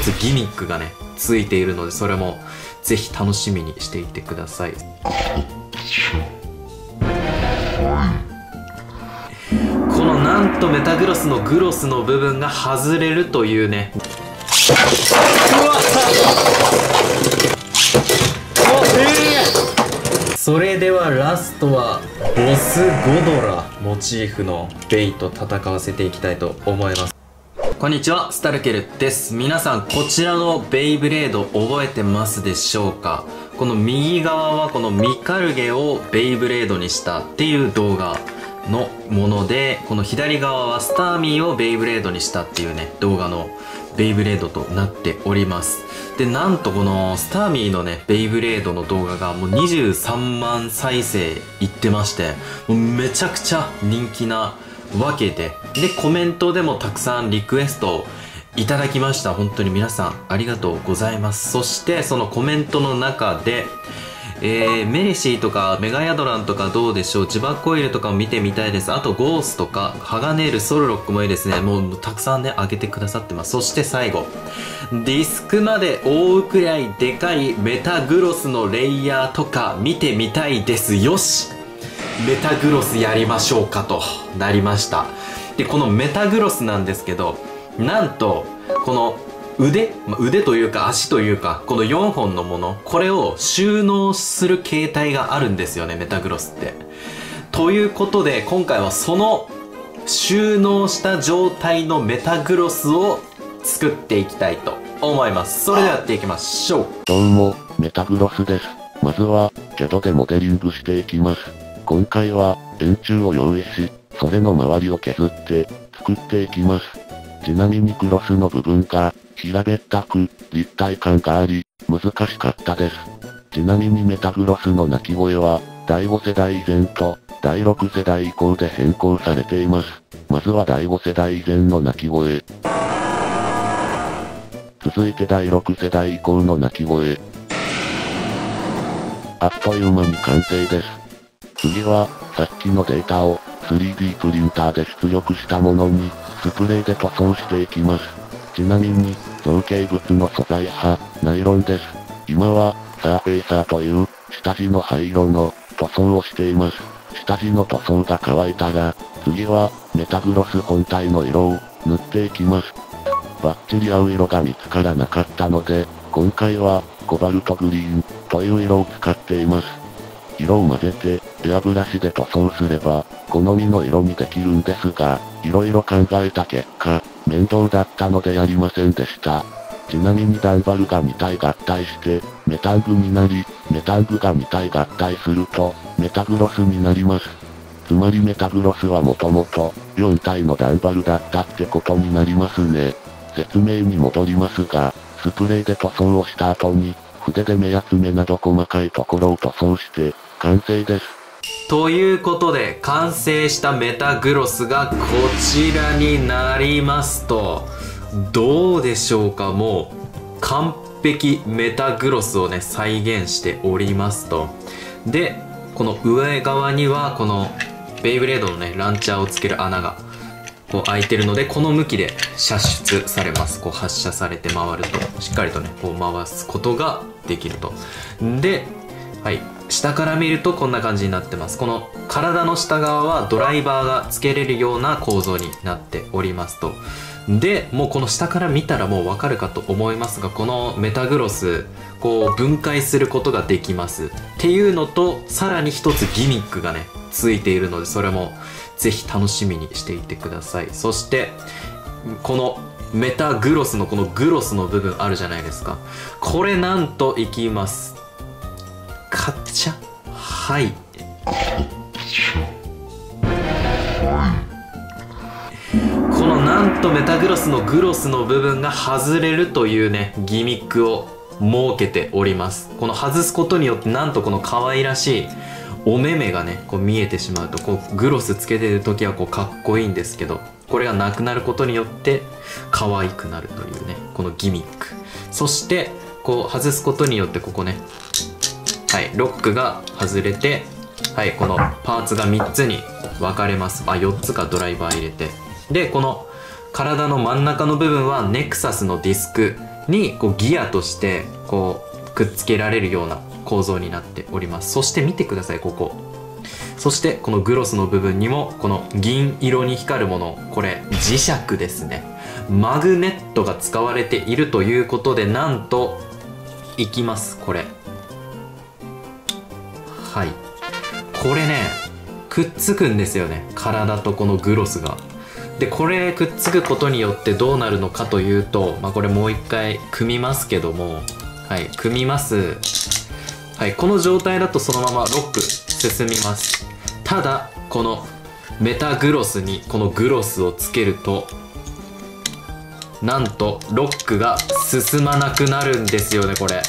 つギミックがねついているので、それもぜひ楽しみにしていてください。このなんとメタグロスのグロスの部分が外れるというね。うわっ、それではラストはボスゴドラモチーフのベイと戦わせていきたいと思います。こんにちは、スタルケルです。皆さんこちらのベイブレード覚えてますでしょうか？この右側はこのミカルゲをベイブレードにしたっていう動画のもので、この左側はスターミーをベイブレードにしたっていうね動画のベイブレードとなっております。で、なんとこのスターミーのねベイブレードの動画がもう23万再生いってまして、もうめちゃくちゃ人気なわけで、コメントでもたくさんリクエストをいただきました。本当に皆さんありがとうございます。そしてそのコメントの中でメレシーとかメガヤドランとかどうでしょう、自爆コイルとかも見てみたいです。あとゴースとかハガネール、ソルロックもいいですね。もうたくさんね上げてくださってます。そして最後、ディスクまで覆うくらいでかいメタグロスのレイヤーとか見てみたいです。よし、メタグロスやりましょうかとなりました。で、このメタグロスなんですけど、なんとこの腕というか足というか、この4本のもの、これを収納する形態があるんですよね、メタグロスって。ということで今回はその収納した状態のメタグロスを作っていきたいと思います。それではやっていきましょう。どうも、メタグロスです。まずは CAD でモデリングしていきます。今回は円柱を用意し、それの周りを削って作っていきます。ちなみにクロスの部分が平べったく立体感があり難しかったです。ちなみにメタグロスの鳴き声は第5世代以前と第6世代以降で変更されています。まずは第5世代以前の鳴き声。続いて第6世代以降の鳴き声。あっという間に完成です。次はさっきのデータを 3D プリンターで出力したものにスプレーで塗装していきます。ちなみに造形物の素材はナイロンです。今はサーフェイサーという下地の灰色の塗装をしています。下地の塗装が乾いたら次はメタグロス本体の色を塗っていきます。バッチリ合う色が見つからなかったので今回はコバルトグリーンという色を使っています。色を混ぜてエアブラシで塗装すれば好みの色にできるんですが、色々考えた結果面倒だったのでやりませんでした。ちなみにダンバルが2体合体してメタングになり、メタングが2体合体するとメタグロスになります。つまりメタグロスはもともと4体のダンバルだったってことになりますね。説明に戻りますが、スプレーで塗装をした後に筆で目や爪など細かいところを塗装して完成です。ということで完成したメタグロスがこちらになりますと、どうでしょうか。もう完璧メタグロスをね再現しておりますと。で、この上側にはこのベイブレードのねランチャーをつける穴がこう開いてるので、この向きで射出されます。こう発射されて回るとしっかりとねこう回すことができると。で、はい、下から見るとこんな感じになってます。この体の下側はドライバーがつけれるような構造になっておりますと。で、もうこの下から見たらもうわかるかと思いますが、このメタグロスこう分解することができますっていうのと、さらに一つギミックがねついているので、それもぜひ楽しみにしていてください。そしてこのメタグロスのこのグロスの部分あるじゃないですか。これなんといきます。カチャ、はい、このなんとメタグロスのグロスの部分が外れるというねギミックを設けております。この外すことによってなんとこの可愛らしいお目目がねこう見えてしまうと、こうグロスつけてる時はこうかっこいいんですけど、これがなくなることによって可愛くなるというねこのギミック。そしてこう外すことによってここね、はい、ロックが外れて、はい、このパーツが3つに分かれます。あ、4つか、ドライバー入れて。で、この体の真ん中の部分はネクサスのディスクにこうギアとしてこうくっつけられるような構造になっております。そして見てください、ここ。そしてこのグロスの部分にもこの銀色に光るもの、これ磁石ですね。マグネットが使われているということで、なんといきます、これ。はい、これねくっつくんですよね、体とこのグロスが。でこれくっつくことによってどうなるのかというと、これもう一回組みますけども、はい、組みます。はい、この状態だとそのままロック進みます。ただこのメタグロスにこのグロスをつけると、なんとロックが進まなくなるんですよね。これ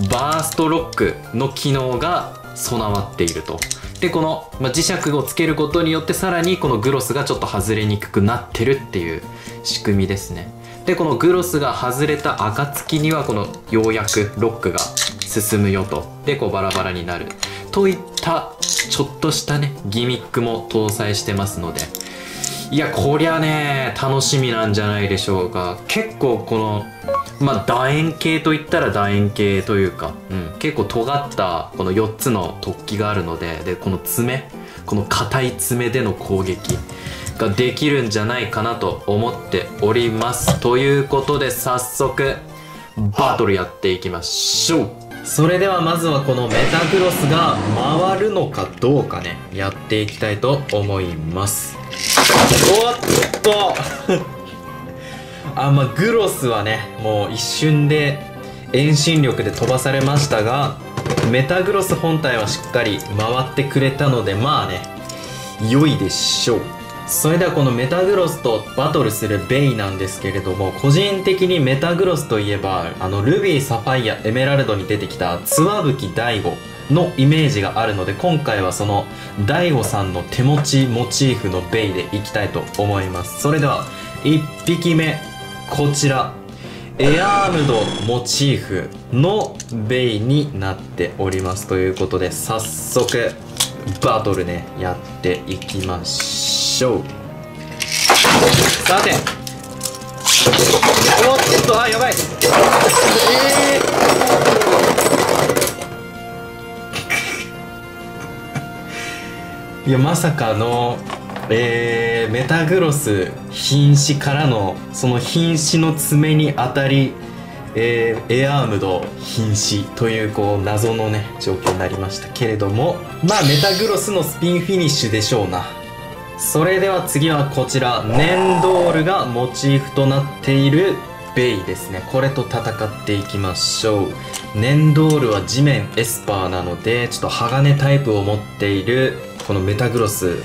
バーストロックの機能が備わっていると。でこの、磁石をつけることによってさらにこのグロスがちょっと外れにくくなってるっていう仕組みですね。でこのグロスが外れた暁にはこのようやくロックが進むよと。でこうバラバラになるといったちょっとしたねギミックも搭載してますので、いやこりゃね楽しみなんじゃないでしょうか。結構この楕円形といったら楕円形というか、結構尖ったこの4つの突起があるので、この爪、この硬い爪での攻撃ができるんじゃないかなと思っております。ということで早速バトルやっていきましょう。それではまずはこのメタグロスが回るのかどうかね、やっていきたいと思います。おっとグロスはねもう一瞬で遠心力で飛ばされましたが、メタグロス本体はしっかり回ってくれたので良いでしょう。それではこのメタグロスとバトルするベイなんですけれども、個人的にメタグロスといえばルビー、サファイア、エメラルドに出てきたツワブキ大悟のイメージがあるので、今回はその大悟さんの手持ちモチーフのベイでいきたいと思います。それでは1匹目、こちらエアームドモチーフのベイになっております。ということで早速バトルねやっていきましょう。さておっとやばいいやまさかのメタグロス瀕死からのその瀕死の爪に当たり、エアームド瀕死という謎のね状況になりましたけれども、メタグロスのスピンフィニッシュでしょうな。それでは次はこちらネンドールがモチーフとなっているベイですね。これと戦っていきましょう。ネンドールは地面エスパーなのでちょっと鋼タイプを持っているこのメタグロス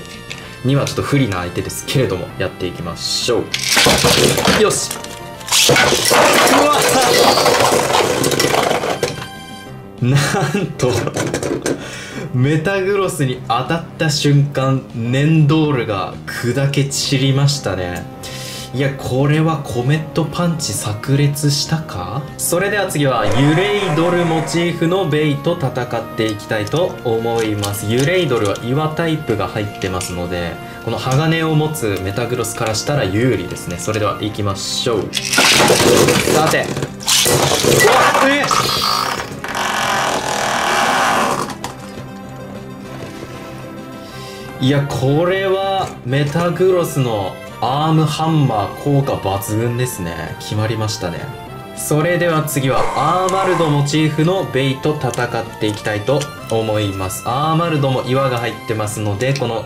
にはちょっと不利な相手ですけれども、やっていきましょう。よし、うわなんとメタグロスに当たった瞬間ネンドールが砕け散りましたね。いやこれはコメットパンチ炸裂したか。それでは次はユレイドルモチーフのベイと戦っていきたいと思います。ユレイドルは岩タイプが入ってますので、この鋼を持つメタグロスからしたら有利ですね。それでは行きましょう。さていやこれはメタグロスのアームハンマー効果抜群ですね。決まりましたね。それでは次はアーマルドモチーフのベイと戦っていきたいと思います。アーマルドも岩が入ってますので、この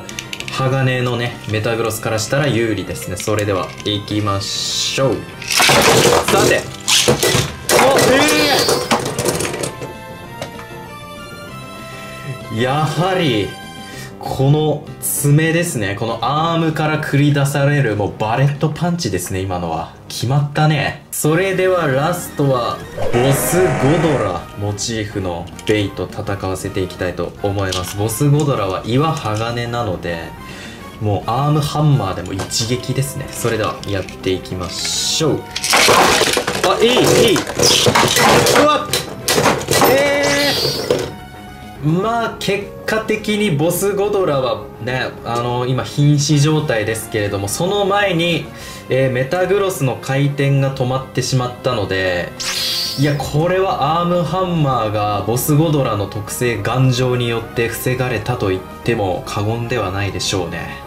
鋼のねメタグロスからしたら有利ですね。それでは行きましょう。さてやはりこの爪ですね。このアームから繰り出されるもうバレットパンチですね。今のは決まったね。それではラストはボスゴドラモチーフのベイと戦わせていきたいと思います。ボスゴドラは岩鋼なのでもうアームハンマーでも一撃ですね。それではやっていきましょう。いいうわ結果的にボスゴドラはね今瀕死状態ですけれども、その前に、メタグロスの回転が止まってしまったのでいや、これはアームハンマーがボスゴドラの特性頑丈によって防がれたと言っても過言ではないでしょうね。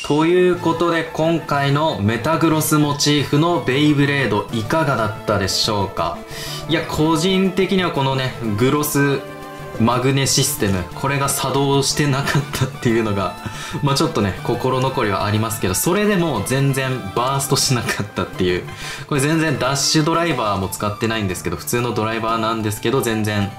ということで今回のメタグロスモチーフのベイブレードいかがだったでしょうか。いや、個人的にはこのねグロスマグネシステム、これが作動してなかったっていうのがまあちょっとね心残りはありますけど、それでも全然バーストしなかったっていう、これ全然ダッシュドライバーも使ってないんですけど、普通のドライバーなんですけど全然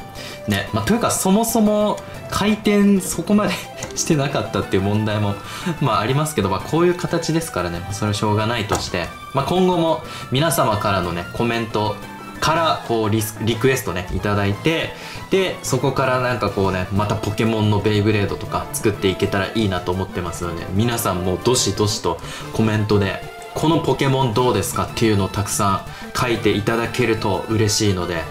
ね、まあというかそもそも回転そこまでしてなかったっていう問題もまあありますけど、まあこういう形ですからね、それはしょうがないとして、まあ今後も皆様からのねコメントからこうリクエストねいただいて、でそこからなんかこうねまたポケモンのベイブレードとか作っていけたらいいなと思ってますので、皆さんもどしどしとコメントでこのポケモンどうですかっていうのをたくさん書いていただけると嬉しいので、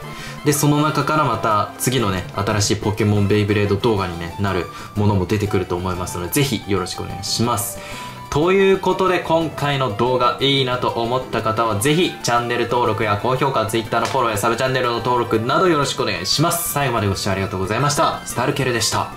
でその中からまた次のね新しいポケモンベイブレード動画に、ね、なるものも出てくると思いますので、ぜひよろしくお願いします。ということで今回の動画いいなと思った方はぜひチャンネル登録や高評価、Twitter のフォローやサブチャンネルの登録などよろしくお願いします。最後までご視聴ありがとうございました。スタルケルでした。